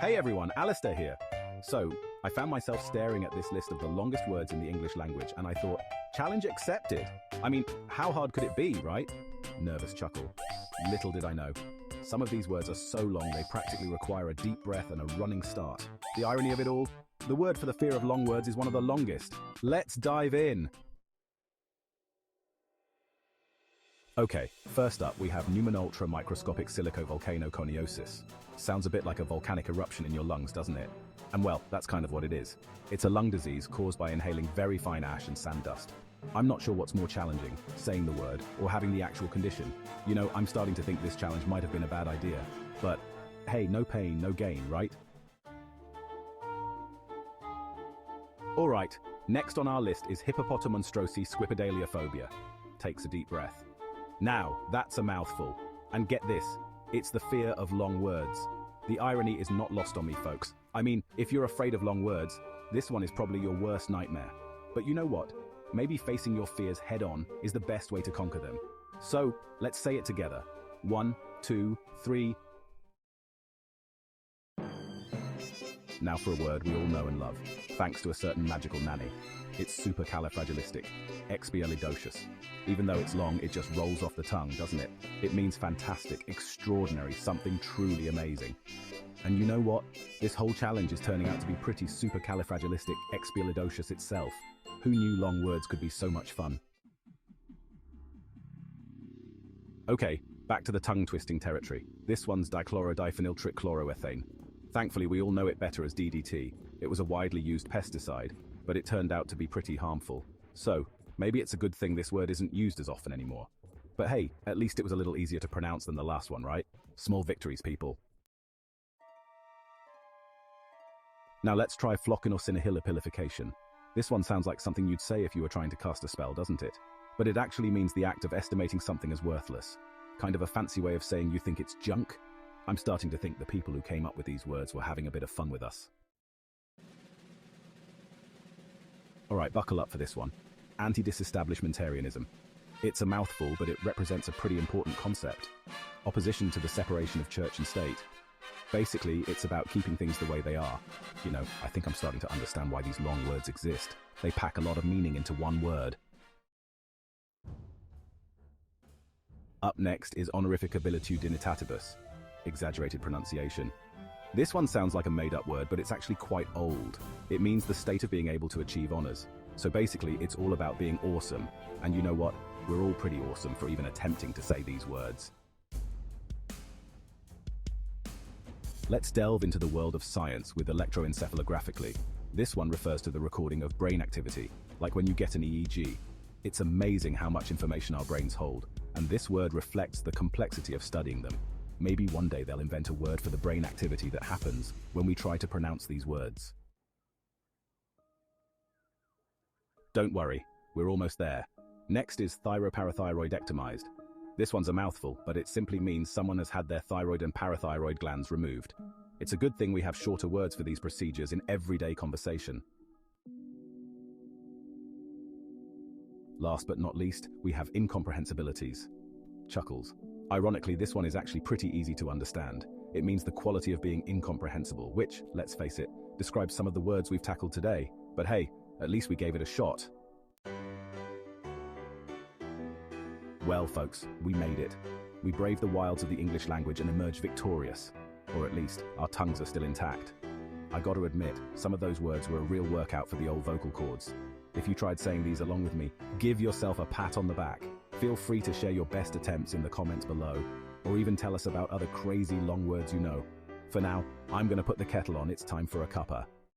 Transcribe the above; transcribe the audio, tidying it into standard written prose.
Hey everyone, Alistair here. So, I found myself staring at this list of the longest words in the English language and I thought, challenge accepted. I mean, how hard could it be, right? Nervous chuckle. Little did I know. Some of these words are so long they practically require a deep breath and a running start. The irony of it all? The word for the fear of long words is one of the longest. Let's dive in. Okay, first up we have pneumonultra microscopic silicovolcanoconiosis. Sounds a bit like a volcanic eruption in your lungs, doesn't it? And well, that's kind of what it is. It's a lung disease caused by inhaling very fine ash and sand dust. I'm not sure what's more challenging, saying the word, or having the actual condition. You know, I'm starting to think this challenge might have been a bad idea. But, hey, no pain, no gain, right? Alright, next on our list is hippopotomonstrosi squipedaliophobia. Takes a deep breath. Now, that's a mouthful. And get this, it's the fear of long words. The irony is not lost on me, folks. I mean, if you're afraid of long words, this one is probably your worst nightmare. But you know what? Maybe facing your fears head-on is the best way to conquer them. So, let's say it together. 1, 2, 3. Now for a word we all know and love, thanks to a certain magical nanny. It's supercalifragilistic-expialidocious. Even though it's long, it just rolls off the tongue, doesn't it? It means fantastic, extraordinary, something truly amazing. And you know what? This whole challenge is turning out to be pretty supercalifragilistic-expialidocious itself. Who knew long words could be so much fun? Okay, back to the tongue-twisting territory. This one's dichlorodiphenyltrichloroethane. Thankfully, we all know it better as DDT. It was a widely used pesticide, but it turned out to be pretty harmful. So, maybe it's a good thing this word isn't used as often anymore. But hey, at least it was a little easier to pronounce than the last one, right? Small victories, people. Now let's try floccinaucinihilipilification. This one sounds like something you'd say if you were trying to cast a spell, doesn't it? But it actually means the act of estimating something as worthless. Kind of a fancy way of saying you think it's junk. I'm starting to think the people who came up with these words were having a bit of fun with us. Alright, buckle up for this one. Anti-disestablishmentarianism. It's a mouthful, but it represents a pretty important concept. Opposition to the separation of church and state. Basically, it's about keeping things the way they are. You know, I think I'm starting to understand why these long words exist. They pack a lot of meaning into one word. Up next is honorificabilitudinitatibus. Exaggerated pronunciation. This one sounds like a made-up word, but it's actually quite old. It means the state of being able to achieve honors. So basically, it's all about being awesome. And you know what? We're all pretty awesome for even attempting to say these words. Let's delve into the world of science with electroencephalographically. This one refers to the recording of brain activity, like when you get an EEG. It's amazing how much information our brains hold, and this word reflects the complexity of studying them. Maybe one day they'll invent a word for the brain activity that happens when we try to pronounce these words. Don't worry, we're almost there. Next is thyroparathyroidectomized. This one's a mouthful, but it simply means someone has had their thyroid and parathyroid glands removed. It's a good thing we have shorter words for these procedures in everyday conversation. Last but not least, we have incomprehensibilities. Chuckles. Ironically, this one is actually pretty easy to understand. It means the quality of being incomprehensible, which, let's face it, describes some of the words we've tackled today. But hey, at least we gave it a shot. Well, folks, we made it. We braved the wilds of the English language and emerged victorious. Or at least, our tongues are still intact. I gotta admit, some of those words were a real workout for the old vocal cords. If you tried saying these along with me, give yourself a pat on the back. Feel free to share your best attempts in the comments below, or even tell us about other crazy long words you know. For now, I'm gonna put the kettle on, it's time for a cuppa.